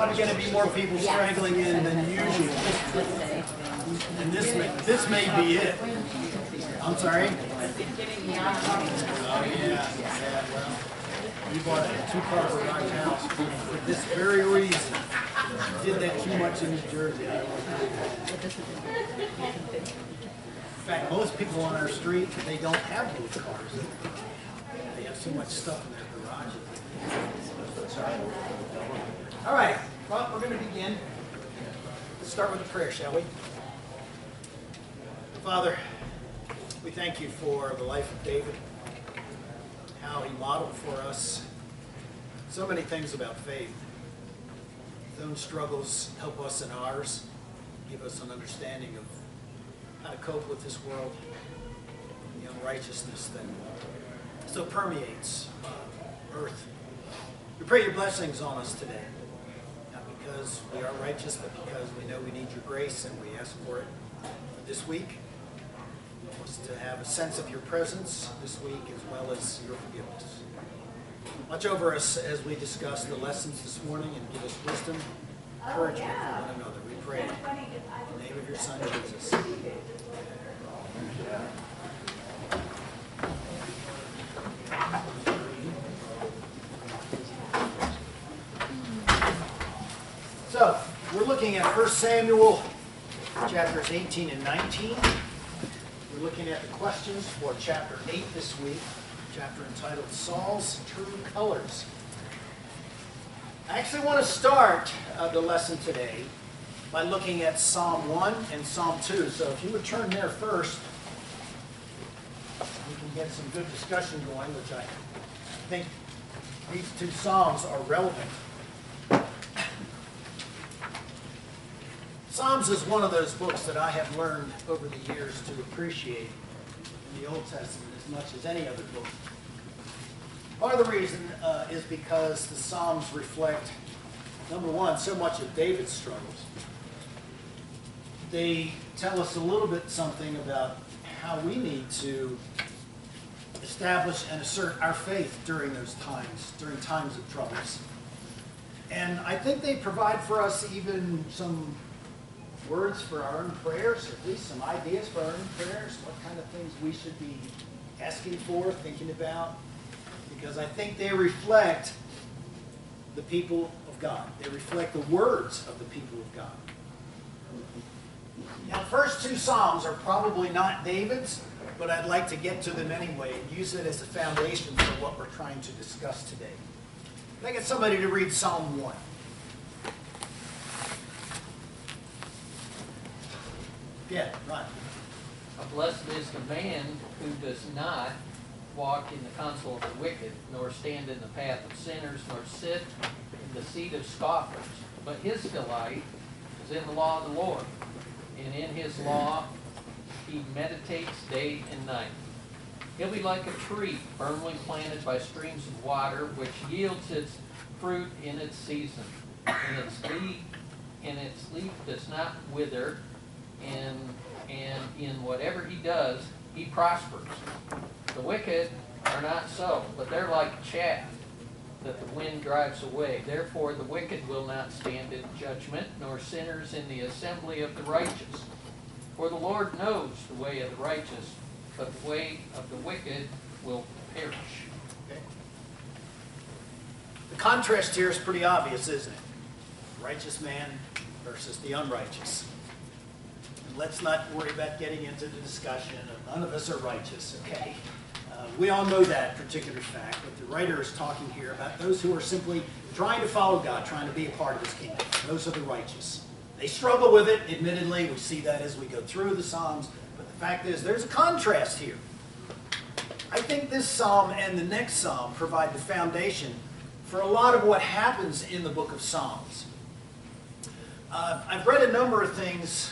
probably going to be more people straggling in than usual. And this may be it. I'm sorry? Oh, yeah. Well, we bought a 2-car garage house for this very reason. Did that too much in New Jersey. In fact, most people on our street, they don't have those cars. They have so much stuff in their garages. Sorry. All right. Well, we're going to begin. Let's start with a prayer, shall we? Father, we thank you for the life of David, how he modeled for us so many things about faith. His own struggles help us in ours, give us an understanding of how to cope with this world, the unrighteousness that so permeates earth. We pray your blessings on us today, not because we are righteous, but because we know we need your grace, and we ask for it this week. Help us to have a sense of your presence this week, as well as your forgiveness. Watch over us as we discuss the lessons this morning, and give us wisdom, encouragement for one another. We pray in the name of your Son, Jesus. So, we're looking at 1 Samuel chapters 18 and 19. We're looking at the questions for chapter 8 this week, a chapter entitled Saul's True Colors. I actually want to start the lesson today by looking at Psalm 1 and Psalm 2. So if you would turn there first, we can get some good discussion going, which I think these two Psalms are relevant. Psalms is one of those books that I have learned over the years to appreciate in the Old Testament as much as any other book. Part of the reason is because the Psalms reflect, number one, so much of David's struggles. They tell us a little bit something about how we need to establish and assert our faith during those times, during times of troubles. And I think they provide for us even some words for our own prayers, at least some ideas for our own prayers, what kind of things we should be asking for, thinking about, because I think they reflect the people of God. They reflect the words of the people of God. Now, the first two Psalms are probably not David's, but I'd like to get to them anyway and use it as a foundation for what we're trying to discuss today. Can I get somebody to read Psalm 1? Yeah, right. Blessed is the man who does not walk in the counsel of the wicked, nor stand in the path of sinners, nor sit in the seat of scoffers. But his delight is in the law of the Lord, and in his law he meditates day and night. He'll be like a tree firmly planted by streams of water, which yields its fruit in its season, and its leaf does not wither, and in whatever he does, he prospers. The wicked are not so, but they're like chaff that the wind drives away. Therefore the wicked will not stand in judgment, nor sinners in the assembly of the righteous. For the Lord knows the way of the righteous, but the way of the wicked will perish. Okay. The contrast here is pretty obvious, isn't it? The righteous man versus the unrighteous. And let's not worry about getting into the discussion of none of us are righteous, okay? We all know that particular fact, but the writer is talking here about those who are simply trying to follow God, trying to be a part of his kingdom. Those are the righteous. They struggle with it, admittedly. We see that as we go through the Psalms. But the fact is, there's a contrast here. I think this Psalm and the next Psalm provide the foundation for a lot of what happens in the book of Psalms. I've read a number of things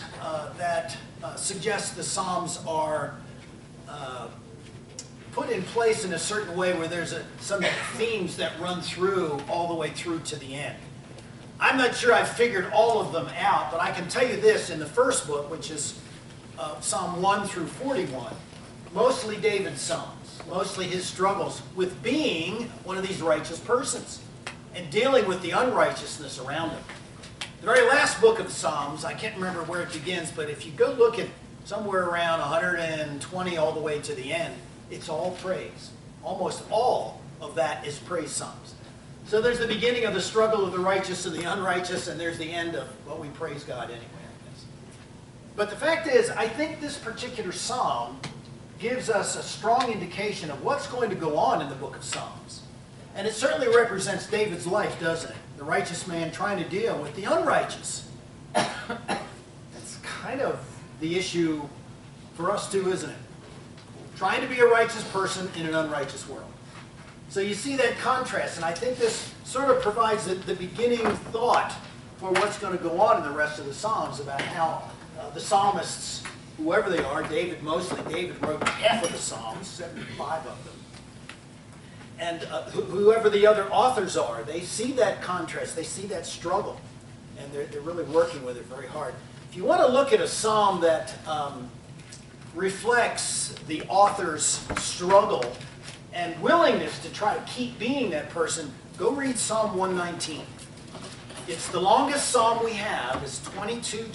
that suggest the Psalms are put in place in a certain way where there's some themes that run through all the way through to the end. I'm not sure I've figured all of them out, but I can tell you this, in the first book, which is Psalm 1 through 41, mostly David's Psalms, mostly his struggles with being one of these righteous persons and dealing with the unrighteousness around him. The very last book of Psalms, I can't remember where it begins, but if you go look at somewhere around 120 all the way to the end, it's all praise. Almost all of that is praise psalms. So there's the beginning of the struggle of the righteous and the unrighteous, and there's the end of, well, we praise God anyway, I guess. But the fact is, I think this particular psalm gives us a strong indication of what's going to go on in the book of Psalms. And it certainly represents David's life, doesn't it? The righteous man trying to deal with the unrighteous. That's kind of the issue for us too, isn't it? Trying to be a righteous person in an unrighteous world. So you see that contrast, and I think this sort of provides the beginning thought for what's going to go on in the rest of the Psalms about how the psalmists, whoever they are, David wrote half of the Psalms, 75 of them. And whoever the other authors are, they see that contrast, they see that struggle, and they're really working with it very hard. If you want to look at a psalm that reflects the author's struggle and willingness to try to keep being that person, go read Psalm 119. It's the longest psalm we have. It's 22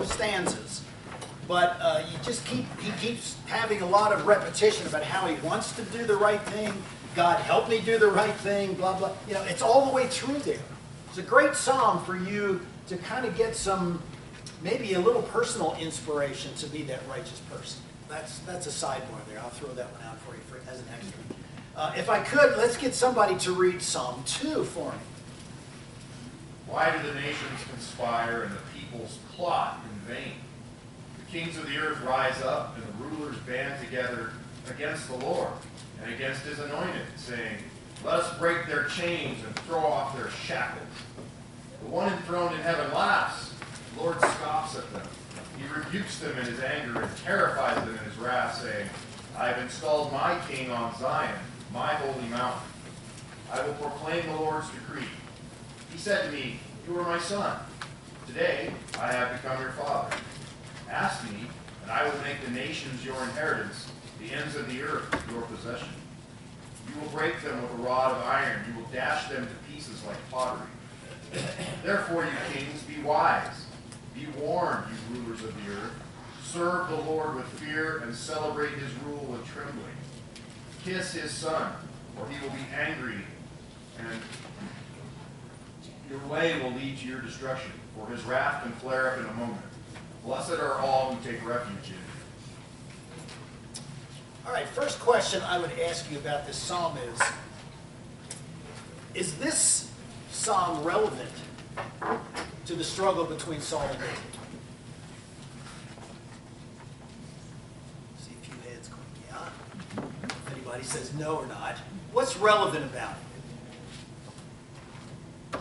stanzas. But he keeps having a lot of repetition about how he wants to do the right thing. God, help me do the right thing, blah, blah. You know, it's all the way through there. It's a great psalm for you to kind of get some, maybe a little personal inspiration to be that righteous person. That's a sidebar there. I'll throw that one out for you as an extra. If I could, let's get somebody to read Psalm 2 for me. Why do the nations conspire and the peoples plot in vain? The kings of the earth rise up and the rulers band together against the Lord and against his anointed, saying, let us break their chains and throw off their shackles. The one enthroned in heaven laughs. The Lord scoffs at them. He rebukes them in his anger and terrifies them in his wrath, saying, I have installed my king on Zion, my holy mountain. I will proclaim the Lord's decree. He said to me, you are my son. Today I have become your father. Ask me, and I will make the nations your inheritance, the ends of the earth your possession. You will break them with a rod of iron. You will dash them to pieces like pottery. Therefore, you kings, be wise. Be warned, you rulers of the earth. Serve the Lord with fear and celebrate his rule with trembling. Kiss his son, or he will be angry, and your way will lead to your destruction, for his wrath can flare up in a moment. Blessed are all who take refuge in him. All right, first question I would ask you about this psalm is this psalm relevant to the struggle between Saul and David? See a few heads going, yeah. If anybody says no or not. What's relevant about it?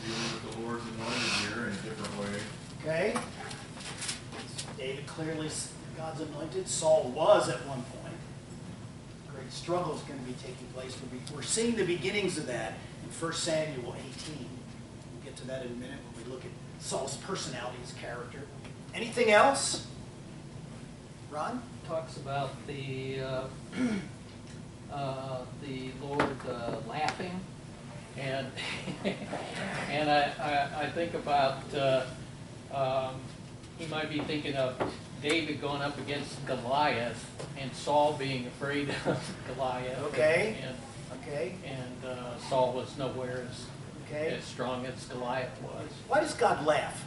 Dealing with the Lord's anointed here in a different way. Okay. David clearly God's anointed. Saul was at one point. Great struggle is going to be taking place. We're seeing the beginnings of that in 1 Samuel 18. We'll get to that in a minute when we look at Saul's personality, his character. Anything else? Ron? Talks about the Lord laughing, and and I think about he might be thinking of David going up against Goliath and Saul being afraid of Goliath. Okay. And Saul was nowhere as strong as Goliath was. Why does God laugh?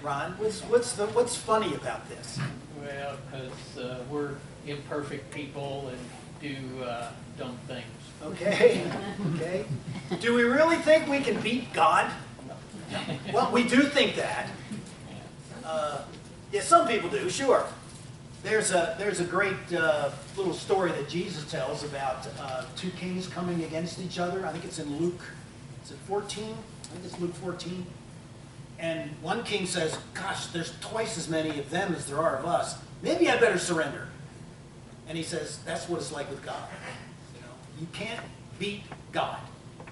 Ron, what's funny about this? Well, because we're imperfect people and do dumb things. Okay. Do we really think we can beat God? No. Well, we do think that. Yeah, some people do, sure. There's a great little story that Jesus tells about two kings coming against each other. I think it's in Luke. Is it 14? I think it's Luke 14. And one king says, gosh, there's twice as many of them as there are of us. Maybe I better surrender. And he says, that's what it's like with God. You can't beat God.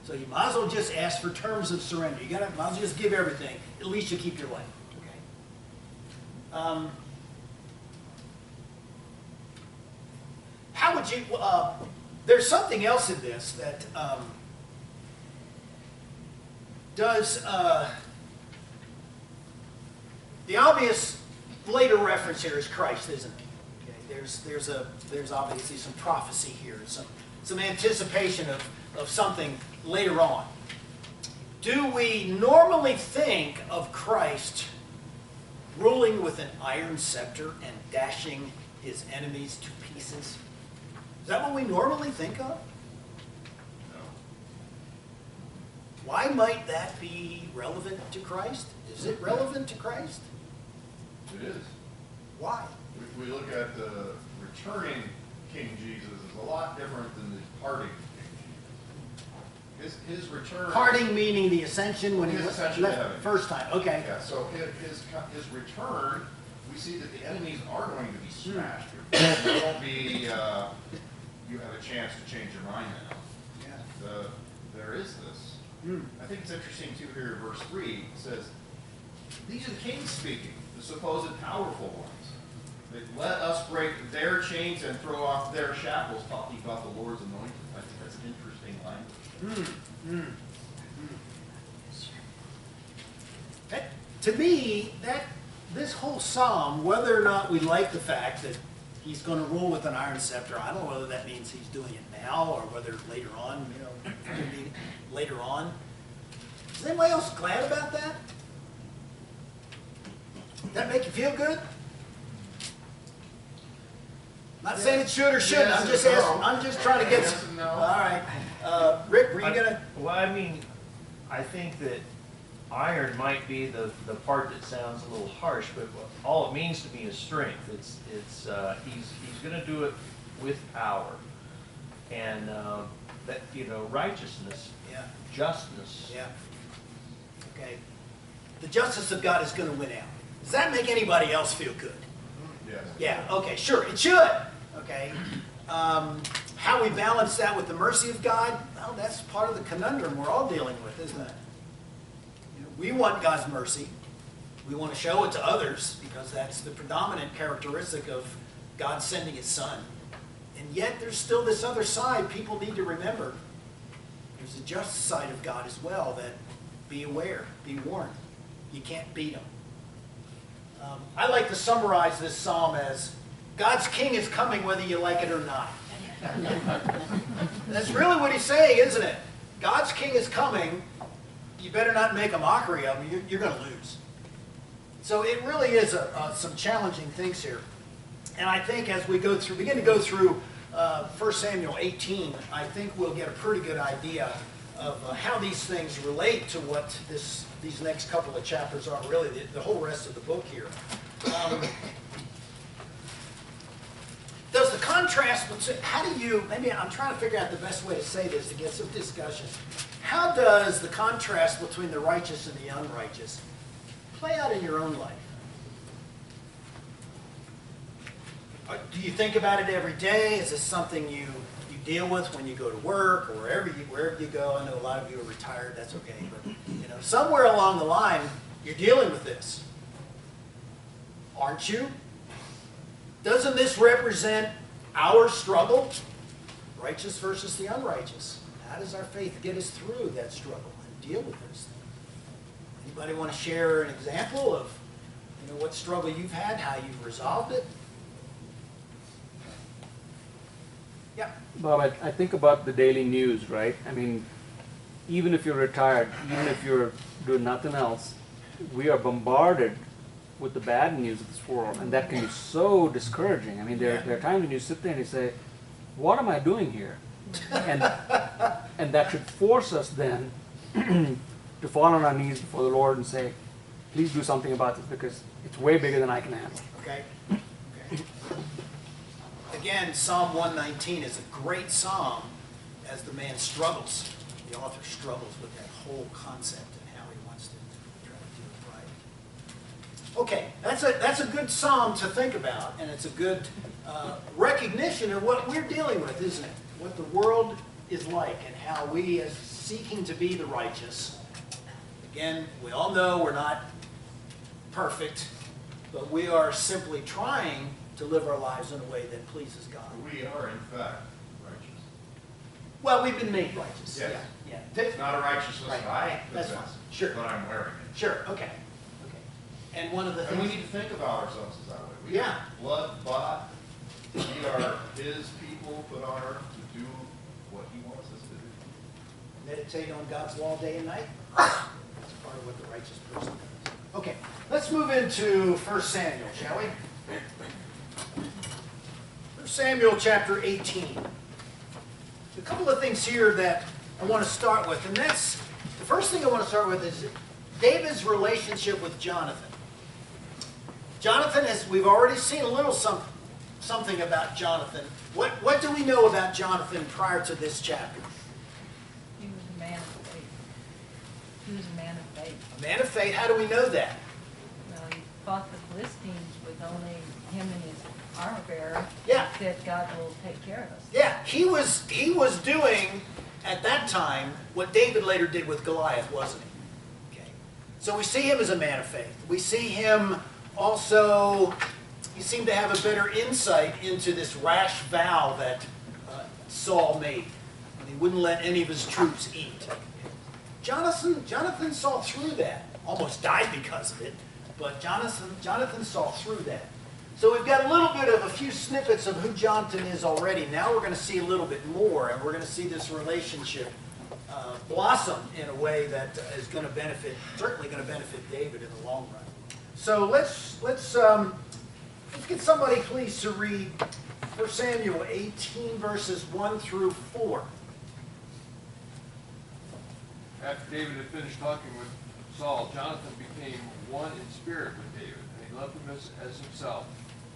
So you might as well just ask for terms of surrender. Might as well just give everything. At least you keep your way. Okay. How would you? There's something else in this that Does the obvious later reference here is Christ, isn't it? Okay, there's obviously some prophecy here, some anticipation of something later on. Do we normally think of Christ ruling with an iron scepter and dashing his enemies to pieces? Is that what we normally think of? No. Why might that be relevant to Christ? Is it relevant to Christ? It is. Why? If we look at the returning King Jesus is a lot different than the departing King Jesus. His return. Parting meaning the ascension when he His left ascension to heaven. first time. Okay. Yeah, so his return, we see that the enemies are going to be smashed. There won't be, you have a chance to change your mind now. Yeah. There is this. Mm. I think it's interesting too here in verse 3, it says, these are the kings speaking, the supposed powerful ones. That let us break their chains and throw off their shackles, talking about the Lord's anointed. I think that's an interesting language. Mm. Mm. That, to me, this whole psalm, whether or not we like the fact that he's going to rule with an iron scepter, I don't know whether that means he's doing it now or whether later on, could be later on. Is anybody else glad about that? Does that make you feel good? Not saying it should or shouldn't. Yes I'm just and no. asking. I'm just trying to get Yes some. and no. All right, Rick, were you gonna? Well, I mean, I think that iron might be the part that sounds a little harsh, but all it means to me is strength. He's going to do it with power, and that righteousness, Yeah. justness. Yeah. Okay. The justice of God is going to win out. Does that make anybody else feel good? Yes. Yeah. Okay. Sure. It should. Okay. How we balance that with the mercy of God? Well, that's part of the conundrum we're all dealing with, isn't it? We want God's mercy. We want to show it to others because that's the predominant characteristic of God sending his son. And yet there's still this other side people need to remember. There's a just side of God as well, that be aware, be warned. You can't beat him. I like to summarize this psalm as God's king is coming whether you like it or not. That's really what he's saying, isn't it? God's king is coming. You better not make a mockery of him. You're going to lose. So it really is some challenging things here. And I think as we begin to go through 1 Samuel 18, I think we'll get a pretty good idea of how these things relate to what these next couple of chapters are, really the whole rest of the book here. Does the contrast, maybe I'm trying to figure out the best way to say this to get some discussion. How does the contrast between the righteous and the unrighteous play out in your own life? Do you think about it every day? Is this something you deal with when you go to work or wherever you go? I know a lot of you are retired, that's okay, but somewhere along the line you're dealing with this. Aren't you? Doesn't this represent our struggle? Righteous versus the unrighteous. How does our faith get us through that struggle and deal with this thing? Anybody want to share an example of what struggle you've had, how you've resolved it? Yeah. Bob, I think about the daily news, right? I mean, even if you're retired, even if you're doing nothing else, we are bombarded with the bad news of this world, and that can be so discouraging. I mean, there are times when you sit there and you say, what am I doing here? And that should force us then to fall on our knees before the Lord and say, please do something about this because it's way bigger than I can handle. Okay. Again, Psalm 119 is a great psalm as the man struggles. The author struggles with that whole concept and how he wants to try to do it right. Okay, that's a good psalm to think about, and it's a good recognition of what we're dealing with, isn't it? What the world is like and how we, as seeking to be the righteous, again, we all know we're not perfect, but we are simply trying to live our lives in a way that pleases God. We are, in fact, righteous. Well, we've been made righteous. Yes. Yeah. It's not a righteousness Right. that I That's possess, fine. Sure. but I'm wearing it. Sure, okay. And one of the And we things, need to think about ourselves as that way. We Yeah. are blood bought. We are his people put on earth to do what he wants us to do. meditate on God's law day and night. That's part of what the righteous person does. Okay, let's move into 1 Samuel, shall we? 1 Samuel chapter 18. A couple of things here that I want to start with, and that's, the first thing I want to start with is David's relationship with Jonathan. Jonathan, as we've already seen a little something about Jonathan. What do we know about Jonathan prior to this chapter? He was a man of faith. He was a man of faith. A man of faith, how do we know that? Well, he fought the Philistines with only him and his armor bearer. Yeah. He said, God will take care of us. Yeah, he was doing, at that time, what David later did with Goliath, wasn't he? Okay. So we see him as a man of faith. We see him also, he seemed to have a better insight into this rash vow that Saul made. And he wouldn't let any of his troops eat. Jonathan saw through that. Almost died because of it, but Jonathan saw through that. So we've got a little bit of a few snippets of who Jonathan is already. Now we're going to see a little bit more, and we're going to see this relationship blossom in a way that is going to benefit, certainly going to benefit David in the long run. So let's get somebody please to read 1 Samuel 18 verses 1 through 4. After David had finished talking with Saul, Jonathan became one in spirit with David, and he loved him as himself.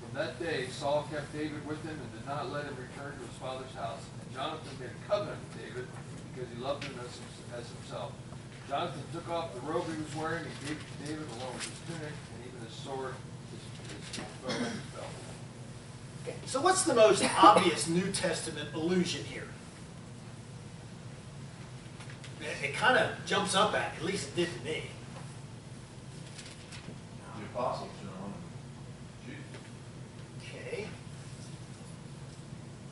From that day, Saul kept David with him and did not let him return to his father's house. And Jonathan made a covenant with David because he loved him as himself. Jonathan took off the robe he was wearing and gave it to David along with his tunic and even his sword, his bow, and his belt. Okay, so what's the most obvious New Testament allusion here? It kind of jumps up at least it did to me. The apostles, John and Jesus. Okay.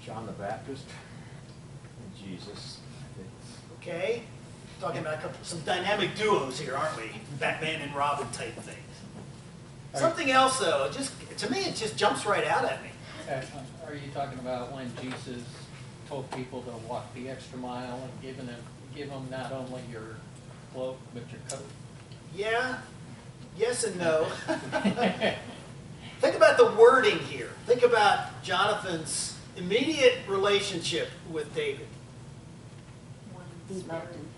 John the Baptist and Jesus. Okay. Talking about some dynamic duos here, aren't we? Batman and Robin type things. Something else though, just to me it just jumps right out at me. Are you talking about when Jesus told people to walk the extra mile and give them not only your cloak but your coat? Yeah. Yes and no. Think about the wording here. Think about Jonathan's immediate relationship with David. He loved him.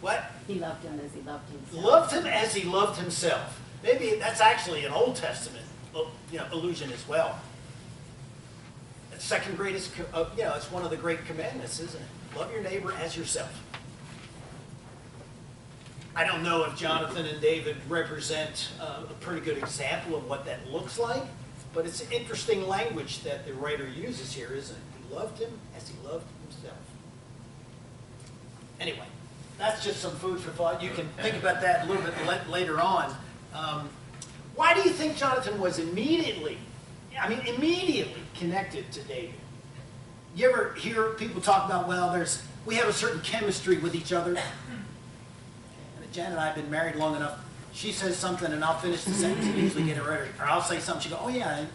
What? He loved him as he loved himself. Loved him as he loved himself. Maybe that's actually an Old Testament allusion as well. It's second greatest, it's one of the great commandments, isn't it? Love your neighbor as yourself. I don't know if Jonathan and David represent a pretty good example of what that looks like, but it's an interesting language that the writer uses here, isn't it? He loved him as he loved himself. Anyway, that's just some food for thought. You can think about that a little bit later on. Why do you think Jonathan was immediately connected to David? You ever hear people talk about, well, we have a certain chemistry with each other? And Jen and I have been married long enough. She says something and I'll finish the sentence and usually get it right. Or I'll say something, she go, oh yeah,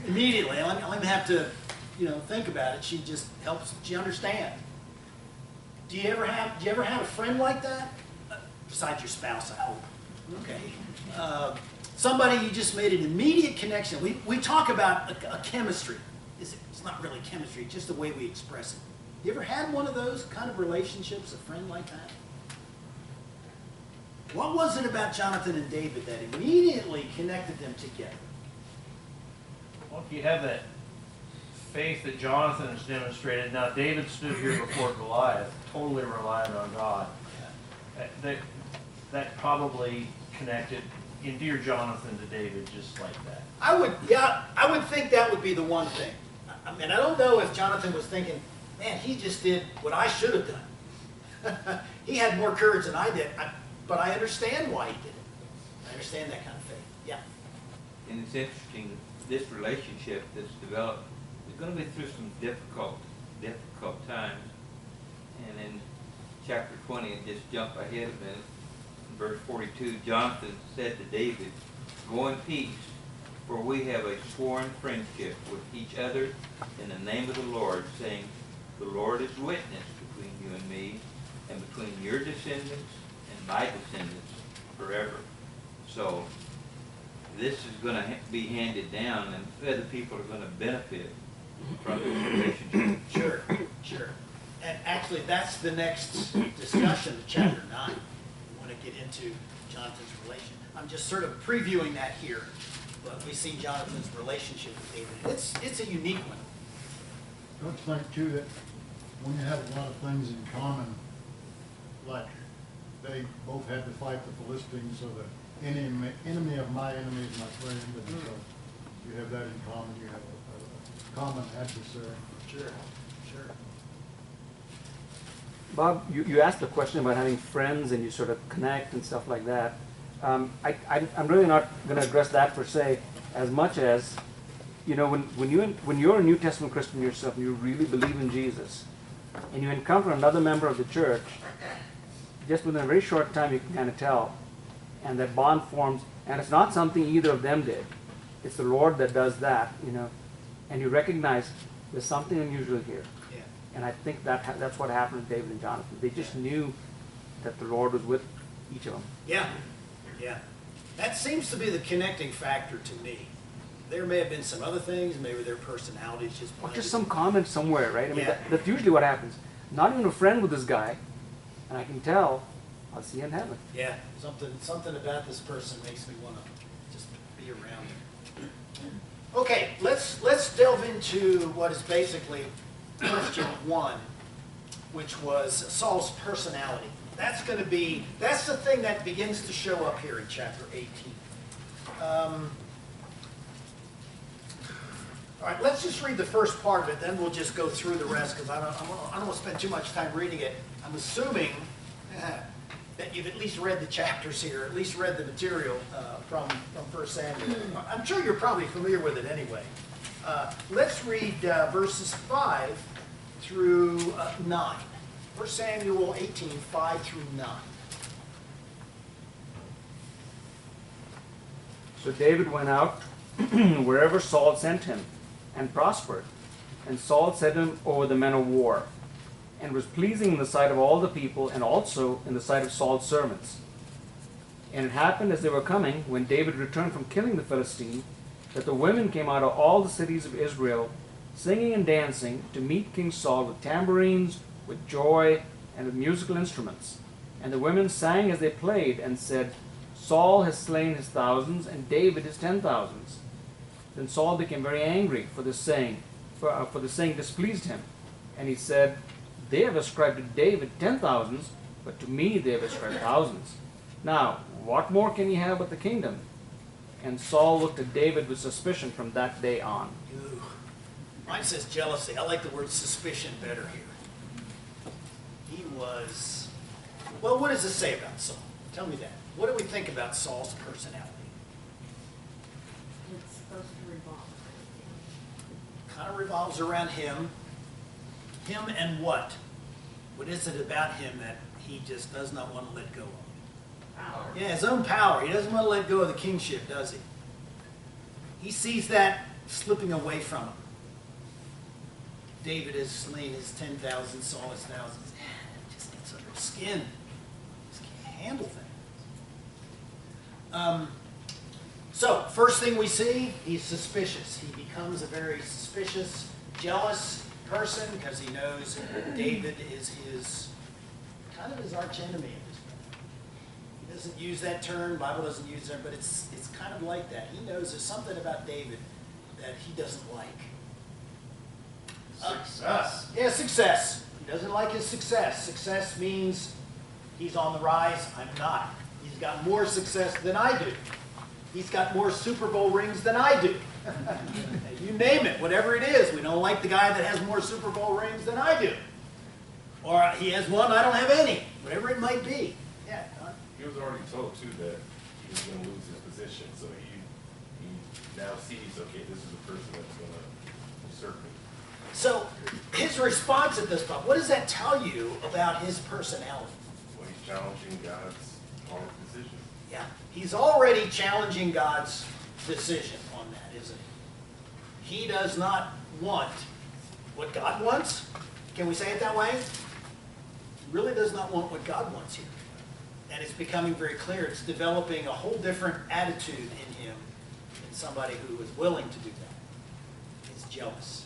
immediately. I don't even have to, think about it. She just helps, she understands. Do you ever have a friend like that? Besides your spouse, I hope. Okay. Somebody you just made an immediate connection. We talk about a chemistry. It's not really chemistry, just the way we express it. You ever had one of those kind of relationships, a friend like that? What was it about Jonathan and David that immediately connected them together? Well, if you have that faith that Jonathan has demonstrated, now David stood here before Goliath, totally reliant on God. That probably connected, endeared Jonathan to David just like that. I would think that would be the one thing. I mean, I don't know if Jonathan was thinking, man, he just did what I should have done. He had more courage than I did, but I understand why he did it. I understand that kind of faith. Yeah. And it's interesting, this relationship that's developed is going to be through some difficult times. And in chapter 20, and just jump ahead a minute, in verse 42, Jonathan said to David, "Go in peace, for we have a sworn friendship with each other in the name of the Lord, saying, the Lord is witness between you and me, and between your descendants and my descendants forever." So this is going to be handed down, and other people are going to benefit from this relationship. Sure, sure. And actually, that's the next discussion of chapter 9. We want to get into Jonathan's relation. I'm just sort of previewing that here, but we see Jonathan's relationship with David. It's a unique one. Don't you think too that when you have a lot of things in common, like they both had to fight the Philistines, so the enemy of my enemy is my friend, and so you have that in common, you have a common adversary. Sure, sure. Bob, you asked the question about having friends and you sort of connect and stuff like that. I'm really not going to address that per se, as much as, you know, when you're a New Testament Christian yourself and you really believe in Jesus, and you encounter another member of the church, just within a very short time you can kind of tell, and that bond forms, and it's not something either of them did. It's the Lord that does that, you know, and you recognize there's something unusual here. Yeah. And I think that's what happened with David and Jonathan. They just knew that the Lord was with each of them. Yeah, yeah. That seems to be the connecting factor to me. There may have been some other things, maybe their personalities just Or blended. just some comment somewhere, right? I mean, Yeah. that's usually what happens. Not even a friend with this guy, and I can tell I'll see you in heaven. Yeah, something about this person makes me want to just be around him. Okay, let's delve into what is basically question 1, which was Saul's personality. That's the thing that begins to show up here in chapter 18. All right, let's just read the first part of it, then we'll just go through the rest, because I don't want to spend too much time reading it. I'm assuming that you've at least read the chapters here, at least read the material from 1 Samuel. I'm sure you're probably familiar with it anyway. Let's read verses 5 through 9. 1 Samuel 18, 5 through 9. So David went out wherever Saul sent him, and prospered. And Saul set him over the men of war, and was pleasing in the sight of all the people, and also in the sight of Saul's servants. And it happened as they were coming, when David returned from killing the Philistine, that the women came out of all the cities of Israel, singing and dancing, to meet King Saul with tambourines, with joy, and with musical instruments. And the women sang as they played, and said, Saul has slain his thousands, and David his 10,000s. Then Saul became very angry, for the saying displeased him. And he said, They have ascribed to David 10,000s, but to me they have ascribed thousands. Now, what more can ye have but the kingdom? And Saul looked at David with suspicion from that day on. Ooh. Mine says jealousy. I like the word suspicion better here. He was... Well, what does this say about Saul? Tell me that. What do we think about Saul's personality? It's supposed to revolve. Kind of revolves around him. Him and what? What is it about him that he just does not want to let go of? Power. Yeah, his own power. He doesn't want to let go of the kingship, does he? He sees that slipping away from him. David has slain his 10,000, Saul his thousands. It just gets under his skin. Just can't handle things. So, first thing we see, he's suspicious. He becomes a very suspicious, jealous person because he knows David is his, kind of his arch enemy at this point. He doesn't use that term, Bible doesn't use it, but it's kind of like that. He knows there's something about David that he doesn't like. Success. Yeah, success. He doesn't like his success. Success means he's on the rise, I'm not. He's got more success than I do. He's got more Super Bowl rings than I do. You name it, whatever it is. We don't like the guy that has more Super Bowl rings than I do. Or he has one, I don't have any. Whatever it might be. Yeah, Don? He was already told too that he was going to lose his position, so he now sees, okay, this is the person that's going to usurp me. So his response at this point, what does that tell you about his personality? Well, he's challenging God's hard decision. Yeah, he's already challenging God's decision on that, isn't he? He does not want what God wants. Can we say it that way? He really does not want what God wants here. And it's becoming very clear. It's developing a whole different attitude in him than somebody who is willing to do that. He's jealous.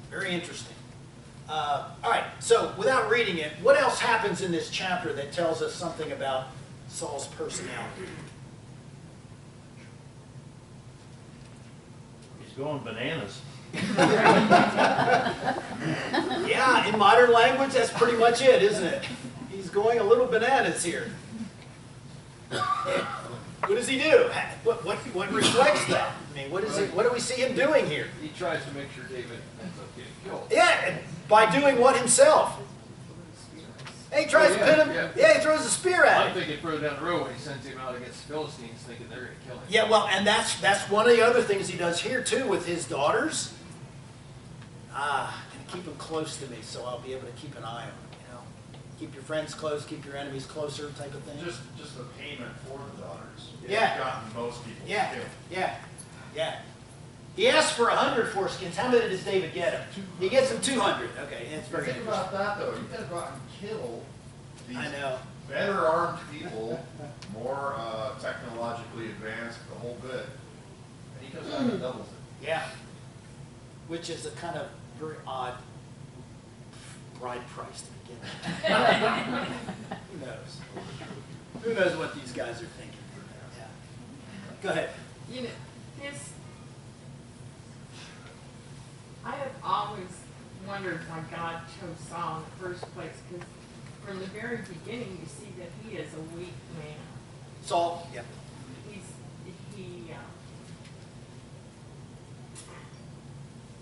Very interesting. All right, so without reading it, what else happens in this chapter that tells us something about Saul's personality? He's going bananas. Yeah, in modern language, that's pretty much it, isn't it? He's going a little bananas here. What does he do? What reflects that? I mean, what do we see him doing here? He tries to make sure David ends up getting killed. Yeah, by doing what himself? He tries to pin him. Yeah, he throws a spear at I'm him. thinking further down the road when he sends him out against the Philistines, thinking they're going to kill him. Yeah, well, and that's one of the other things he does here too with his daughters. And keep them close to me, so I'll be able to keep an eye on them. You know, keep your friends close, keep your enemies closer, type of thing. Just a payment for the daughters. Yeah. It's gotten most people Yeah, killed. yeah. He asked for 100 foreskins. How many does David get him? He gets him 200. Okay, that's very Think interesting. about that though. You gotta go out and kill these I know. better armed people, more technologically advanced, the whole bit. And he comes back and doubles it. Yeah. Which is a kind of very odd bride price to begin with. Who knows? Who knows what these guys are thinking? Yeah. Go ahead. You know, I have always wondered why God chose Saul in the first place, because from the very beginning you see that he is a weak man. Saul? Yeah.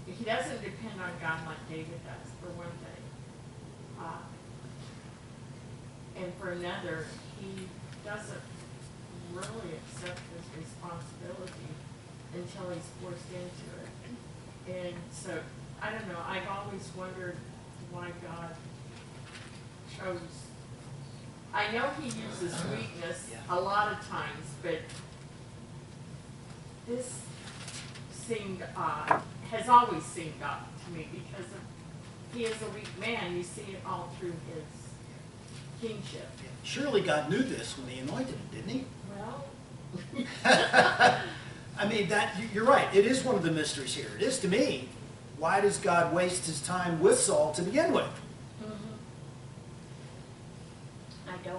He doesn't depend on God like David does, for one thing. And for another, he doesn't really accept his responsibility until he's forced into it. And so, I don't know, I've always wondered why God chose. I know he uses weakness a lot of times, but this seemed odd, has always seemed odd to me, because he is a weak man. You see it all through his kingship. Surely God knew this when he anointed him, didn't he? Well, I mean, you're right. It is one of the mysteries here. It is to me. Why does God waste his time with Saul to begin with?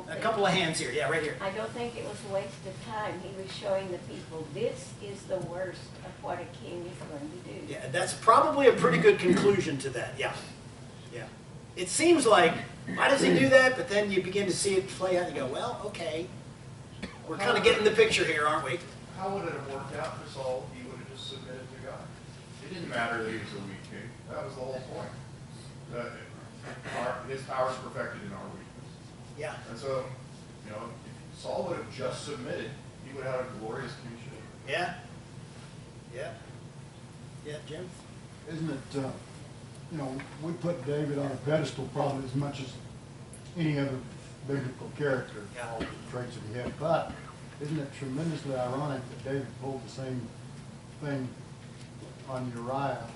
A couple of hands here. Yeah, right here. I don't think it was a waste of time. He was showing the people this is the worst of what a king is going to do. Yeah, that's probably a pretty good conclusion to that. Yeah. Yeah. It seems like, why does he do that? But then you begin to see it play out and you go, well, okay. We're kind of getting the picture here, aren't we? How would it have worked out for Saul if he would have just submitted to God? It didn't matter that he was a weak king. That was the whole point. His power is perfected in our weakness. Yeah. And so, you know, if Saul would have just submitted, he would have had a glorious kingship. Yeah. Yeah. Yeah, Jim? Isn't it, you know, we put David on a pedestal probably as much as any other biblical character, all the traits that he had, but isn't it tremendously ironic that David pulled the same thing on Uriah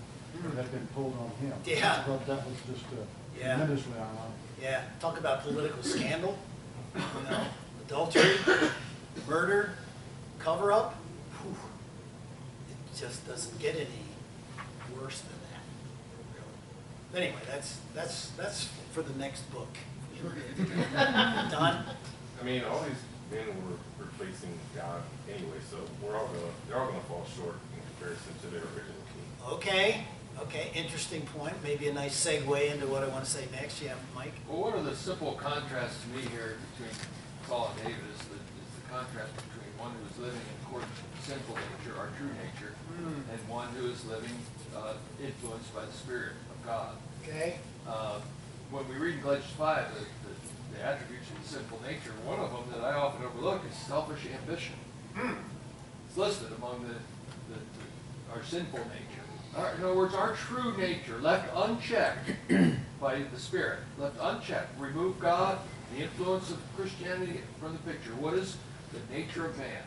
that had been pulled on him? Yeah. I thought that was just tremendously ironic. Yeah. Talk about political scandal. You know, adultery, murder, cover-up. It just doesn't get any worse than that, really. But anyway, that's for the next book. Don? I mean, all these men were replacing God anyway, so they're all gonna fall short in comparison to their original king. Okay. Okay, interesting point. Maybe a nice segue into what I want to say next. Yeah, Mike? Well, one of the simple contrasts to me here between Saul and David is the contrast between one who is living in accordance with sinful nature, our true nature, and one who is living influenced by the Spirit of God. Okay. When we read in Galatians 5 the attributes of the sinful nature, one of them that I often overlook is selfish ambition. It's listed among our sinful nature. In other words, our true nature, left unchecked by the Spirit, left unchecked, remove God, the influence of Christianity from the picture. What is the nature of man?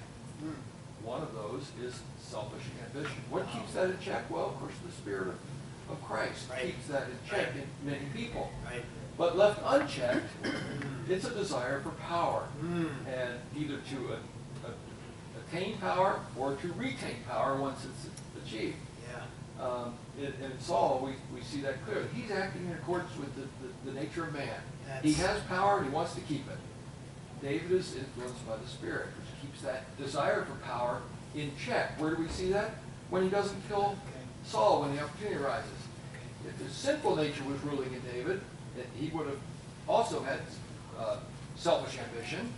One of those is selfish ambition. What keeps that in check? Well, of course, the Spirit of Christ keeps that in check in many people. Right. But left unchecked, it's a desire for power, and either to attain power or to retain power once it's achieved. Yeah. In Saul, we see that clearly. He's acting in accordance with the nature of man. He has power and he wants to keep it. David is influenced by the Spirit, which keeps that desire for power in check. Where do we see that? When he doesn't kill Saul when the opportunity arises. If his sinful nature was ruling in David, he would have also had selfish ambition.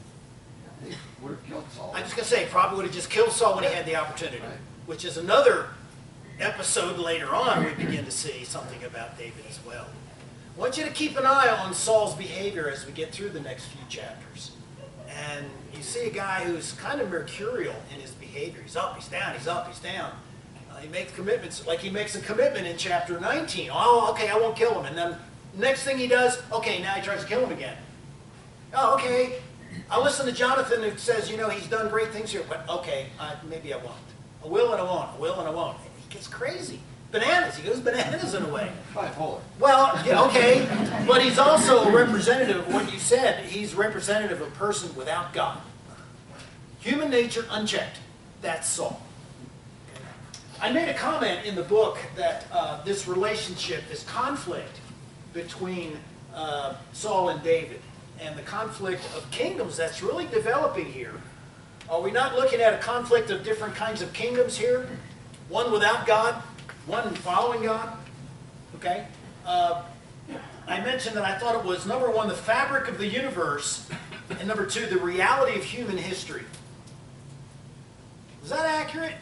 He would have killed Saul. I'm just going to say, probably would have just killed Saul when he had the opportunity, Right. which is another episode later on we begin to see something about David as well. I want you to keep an eye on Saul's behavior as we get through the next few chapters. And you see a guy who's kind of mercurial in his behavior. He's up, he's down, he's up, he's down. He makes commitments, like he makes a commitment in chapter 19. Oh, okay, I won't kill him. And then next thing he does, okay, now he tries to kill him again. Oh, okay, I listen to Jonathan who says, you know, he's done great things here, but okay, maybe I won't. I will and I won't, I will and I won't. He gets crazy. Bananas, he goes bananas in a way. Bipolar. Well, yeah, okay, but he's also a representative of what you said. He's representative of a person without God. Human nature unchecked. That's Saul. I made a comment in the book that this relationship, this conflict between Saul and David, and the conflict of kingdoms that's really developing here. Are we not looking at a conflict of different kinds of kingdoms here? One without God, one following God. Okay? I mentioned that I thought it was, number one, the fabric of the universe, and number two, the reality of human history. Is that accurate?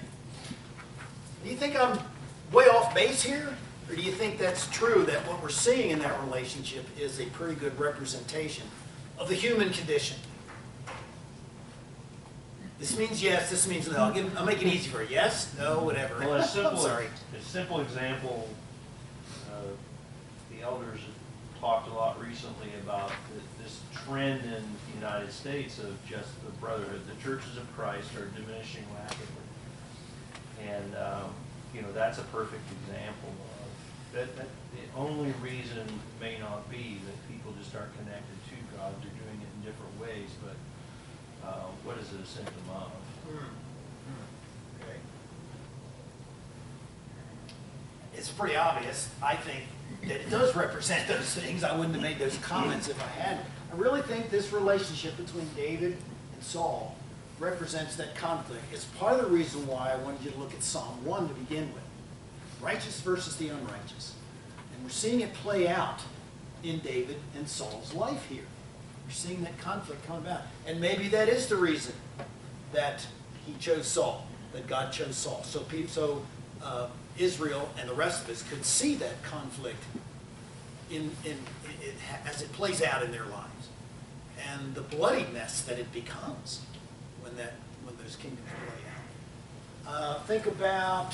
Do you think I'm way off base here? Or do you think that's true, that what we're seeing in that relationship is a pretty good representation of the human condition? This means yes, this means no. I'll make it easy for you. Yes, no, whatever. Well, I'm sorry. a simple example, the elders have talked a lot recently about this trend in the United States of just the brotherhood. The churches of Christ are diminishing rapidly. And, you know, that's a perfect example of that. The only reason may not be that people just aren't connected to God. They're doing it in different ways, but what is it a symptom of? Okay. It's pretty obvious, I think, that it does represent those things. I wouldn't have made those comments if I hadn't. I really think this relationship between David and Saul represents that conflict. It's part of the reason why I wanted you to look at Psalm 1 to begin with. Righteous versus the unrighteous. And we're seeing it play out in David and Saul's life here. We're seeing that conflict come about. And maybe that is the reason that he chose Saul, that God chose Saul. So Israel and the rest of us could see that conflict as it plays out in their lives. And the bloody mess that it becomes when those kingdoms play out. Think about,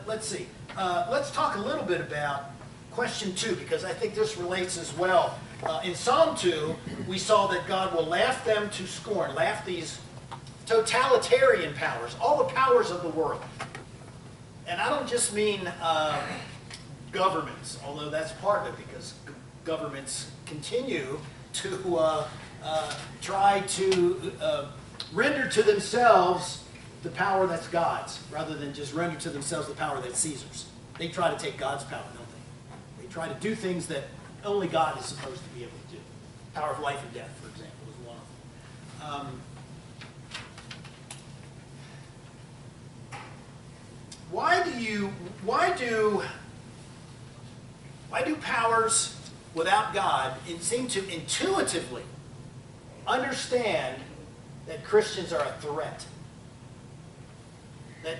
let's see. Let's talk a little bit about question 2, because I think this relates as well. In Psalm 2, we saw that God will laugh them to scorn, laugh these totalitarian powers, all the powers of the world. And I don't just mean governments, although that's part of it, because governments continue to try to render to themselves the power that's God's, rather than just render to themselves the power that's Caesar's. They try to take God's power, don't they? They try to do things that only God is supposed to be able to do. Power of life and death, for example, is one of them. Why do powers without God seem to intuitively understand that Christians are a threat? That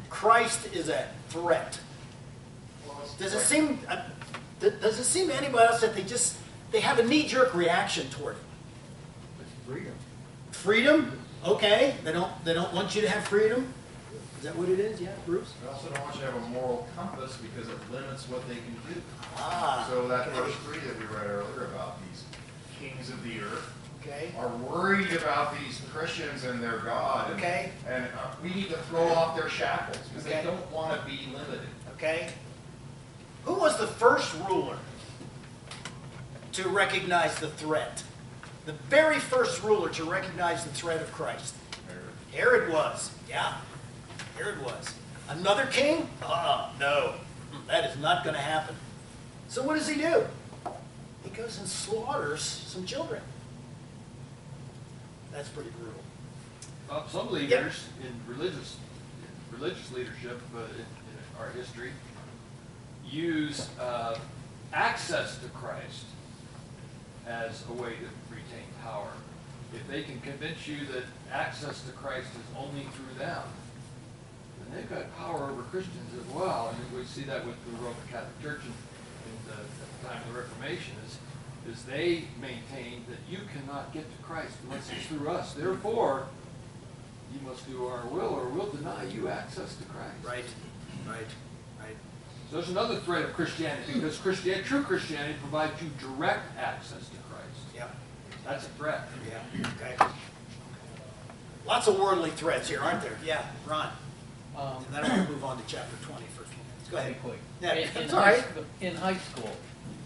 Christ is a threat? Does it seem to anybody else that they have a knee-jerk reaction toward it? Freedom. Freedom? Okay. They don't want you to have freedom? Is that what it is? Yeah, Bruce? I also don't want you to have a moral compass because it limits what they can do. Ah. So that okay. verse 3 that we read earlier about these kings of the earth Okay. are worried about these Christians and their God. And, Okay. and we need to throw off their shackles because Okay. they don't want to be limited. Okay. Who was the first ruler to recognize the threat? The very first ruler to recognize the threat of Christ. Herod was. Yeah. Herod was. Another king? No. That is not going to happen. So what does he do? He goes and slaughters some children. That's pretty brutal. Some leaders in religious leadership in our history use access to Christ as a way to retain power. If they can convince you that access to Christ is only through them, then they've got power over Christians as well. And we see that with the Roman Catholic Church at the time of the Reformation, is they maintain that you cannot get to Christ unless it's through us. Therefore, you must do our will or we'll deny you access to Christ. Right. So there's another threat of Christianity, because true Christianity provides you direct access to Christ. Yeah. That's a threat. Yeah. Okay. Lots of worldly threats here, aren't there? Yeah. Ron. And then I want to move on to chapter 20 for a few minutes. Go ahead. Quick. Yeah, In it's all right. in high school,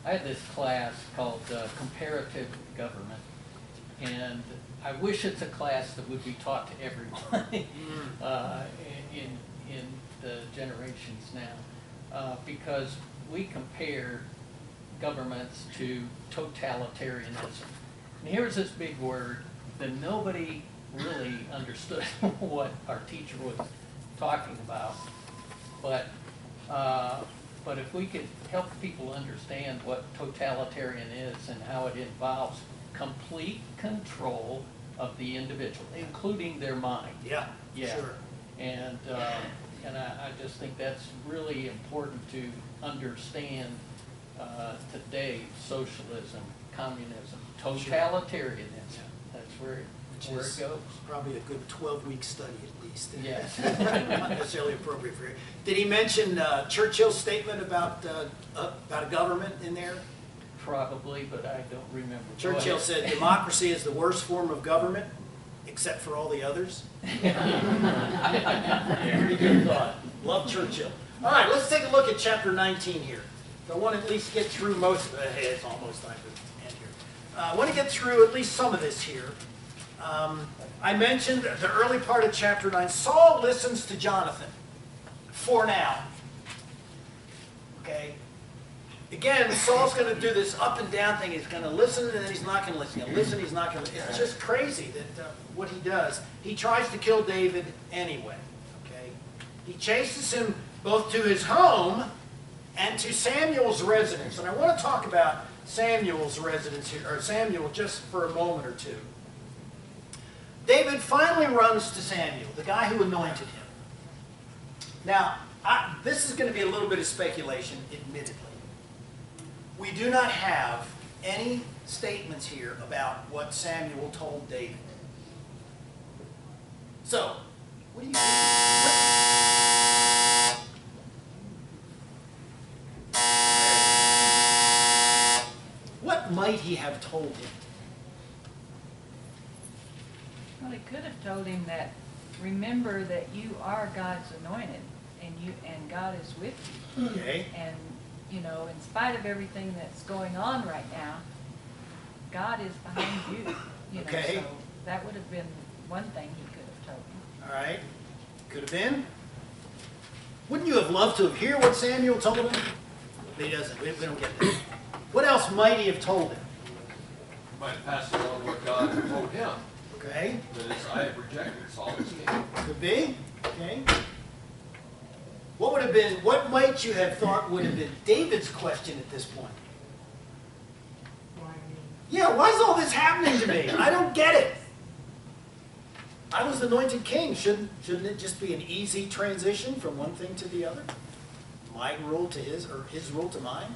I had this class called Comparative Government, and I wish it's a class that would be taught to everyone in the generations now, because we compare governments to totalitarianism. And here's this big word that nobody really understood what our teacher was talking about, but if we could help people understand what totalitarian is and how it involves complete control of the individual, including their mind. Yeah. Yeah. Sure. And I just think that's really important to understand today: socialism, communism, totalitarianism. That's where it goes. Probably a good 12-week study at least. Yes. Not necessarily appropriate for you. Did he mention Churchill's statement about a government in there? Probably, but I don't remember. Churchill said democracy is the worst form of government, except for all the others. Pretty good thought. Love Churchill. All right, let's take a look at chapter 19 here. So I want to at least get through most of it. Hey, it's almost time to end here. I want to get through at least some of this here. I mentioned the early part of chapter 9. Saul listens to Jonathan for now. Okay? Again, Saul's going to do this up and down thing. He's going to listen and then he's not going to listen. He'll listen, he's not going to listen. It's just crazy that what he does. He tries to kill David anyway. Okay? He chases him both to his home and to Samuel's residence. And I want to talk about Samuel's residence here, or Samuel, just for a moment or two. David finally runs to Samuel, the guy who anointed him. Now, this is going to be a little bit of speculation, admittedly. We do not have any statements here about what Samuel told David. So, what do you think? What might he have told him? Well, he could have told him that, remember that you are God's anointed, and God is with you. Okay. And, you know, in spite of everything that's going on right now, God is behind you. You know, Okay. so that would have been one thing he could have told him. All right. Could have been. Wouldn't you have loved to have heard what Samuel told him? He doesn't. We don't get that. What else might he have told him? Might have passed along what God told him. Okay. That is, I have rejected Saul as king. Could be. Okay. What would have been, what might you have thought would have been David's question at this point? Why me? Yeah, why is all this happening to me? I don't get it. I was anointed king. Shouldn't it just be an easy transition from one thing to the other? My rule to his, or his rule to mine?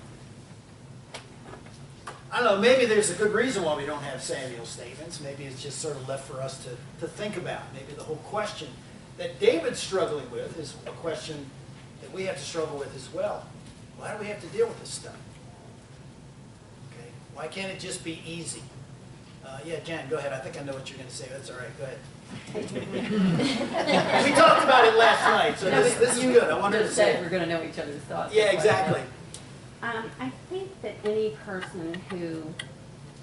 I don't know, maybe there's a good reason why we don't have Samuel's statements. Maybe it's just sort of left for us to think about. Maybe the whole question that David's struggling with is a question that we have to struggle with as well. Why do we have to deal with this stuff? Okay. Why can't it just be easy? Yeah, Jan, go ahead. I think I know what you're going to say. That's all right. Go ahead. We talked about it last night, so this is good. I wanted to say we're going to know each other's thoughts. Yeah, exactly. I think that any person who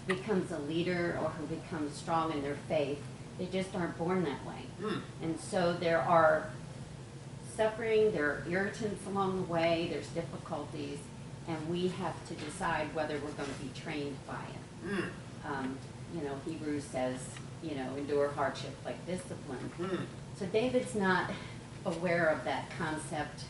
becomes a leader or who becomes strong in their faith, they just aren't born that way. And so there are suffering, there are irritants along the way, there's difficulties, and we have to decide whether we're going to be trained by it. You know, Hebrews says, you know, endure hardship like discipline. So David's not aware of that concept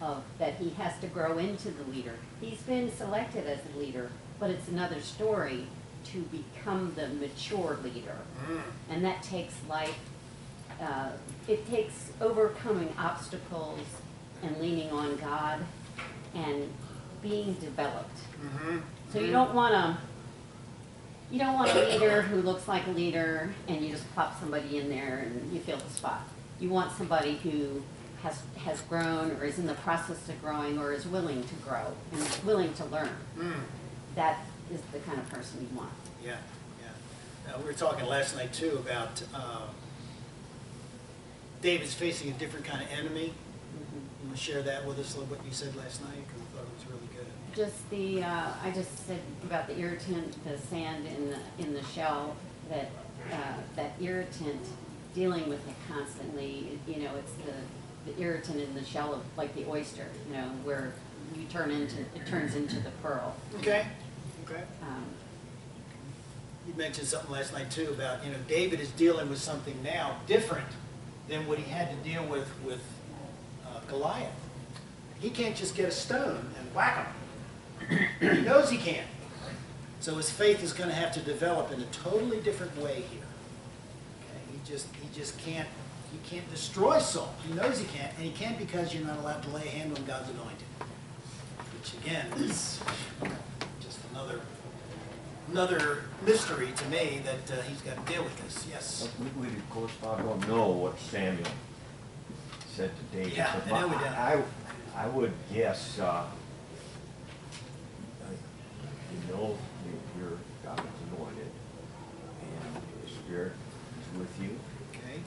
of that he has to grow into the leader. He's been selected as a leader, but it's another story to become the mature leader. And that takes life, it takes overcoming obstacles and leaning on God and being developed. So you don't want a leader who looks like a leader and you just plop somebody in there and you fill the spot. You want somebody who has grown or is in the process of growing or is willing to grow and is willing to learn. That is the kind of person you want. Yeah, yeah. We were talking last night too about David's facing a different kind of enemy. You want to share that with us, what you said last night? Because I thought it was really good. Just the, I just said about the irritant, the sand in the shell, that that irritant, dealing with it constantly, you know, it's the irritant in the shell of, like the oyster, you know, where you it turns into the pearl. Okay, okay. You mentioned something last night too about, you know, David is dealing with something now different than what he had to deal with Goliath. He can't just get a stone and whack him. He knows he can't. So his faith is going to have to develop in a totally different way here. Okay? He just can't. He can't destroy Saul. He knows he can't, and he can't because you're not allowed to lay a hand on God's anointed. Which again is just another mystery to me that he's got to deal with this. Yes. We of course don't know what Samuel said to David. Yeah, I know we don't. I would guess, you know, you're God's anointed, and the Spirit is with you. Okay.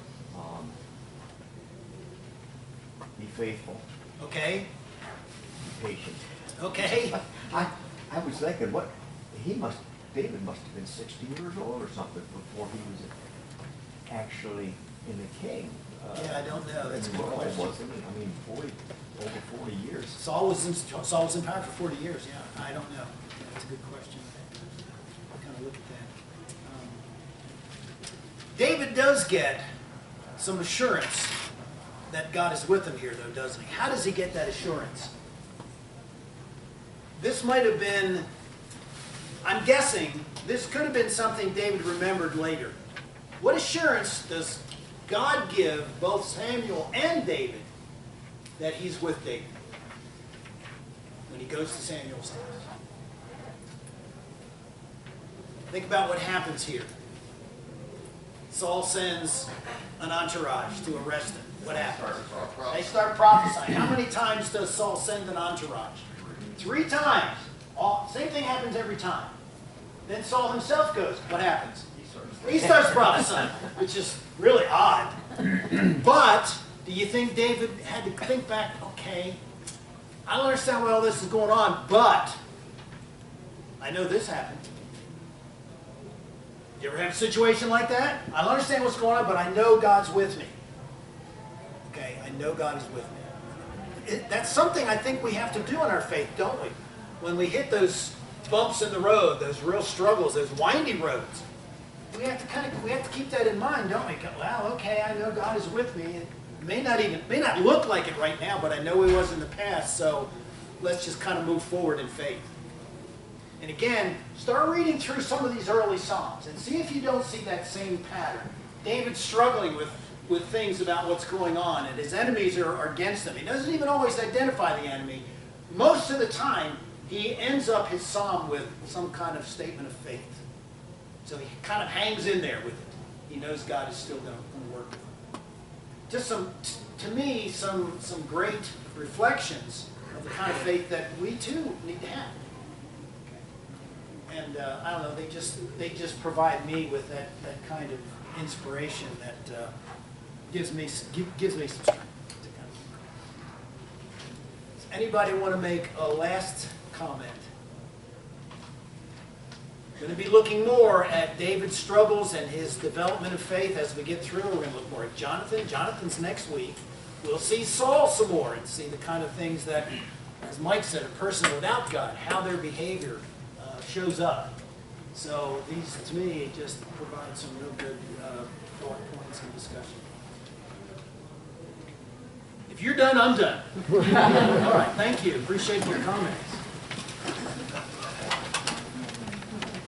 Be faithful. Okay. Be patient. Okay. I was thinking, David must have been 60 years old or something before he was actually in the king. Yeah, I don't know. That's a good question. Wasn't it? I mean, over 40 years. Saul was in power for 40 years. Yeah, I don't know. That's a good question. I'll kind of look at that. David does get some assurance that God is with him here, though, doesn't he? How does he get that assurance? This might have been, I'm guessing, this could have been something David remembered later. What assurance does God give both Samuel and David that he's with David when he goes to Samuel's house? Think about what happens here. Saul sends an entourage to arrest him. What happens? They start prophesying. How many times does Saul send an entourage? 3 times. Same thing happens every time. Then Saul himself goes. What happens? He starts prophesying, which is really odd. But do you think David had to think back, okay, I don't understand why all this is going on, but I know this happened. You ever have a situation like that? I don't understand what's going on, but I know God's with me. Okay, I know God is with me. That's something I think we have to do in our faith, don't we? When we hit those bumps in the road, those real struggles, those windy roads, we have to keep that in mind, don't we? Well, okay, I know God is with me. It may not look like it right now, but I know He was in the past. So let's just kind of move forward in faith. And again, start reading through some of these early Psalms and see if you don't see that same pattern. David's struggling with things about what's going on, and his enemies are against him. He doesn't even always identify the enemy. Most of the time, he ends up his psalm with some kind of statement of faith. So he kind of hangs in there with it. He knows God is still going to work with him. just to me, some great reflections of the kind of faith that we too need to have. And I don't know, they just provide me with that kind of inspiration that gives me some strength. Does anybody want to make a last comment? We're going to be looking more at David's struggles and his development of faith as we get through. We're going to look more at Jonathan. Jonathan's next week. We'll see Saul some more and see the kind of things that, as Mike said, a person without God, how their behavior shows up. So these, to me, just provide some real good thought points and discussion. If you're done, I'm done. All right, thank you. Appreciate your comments.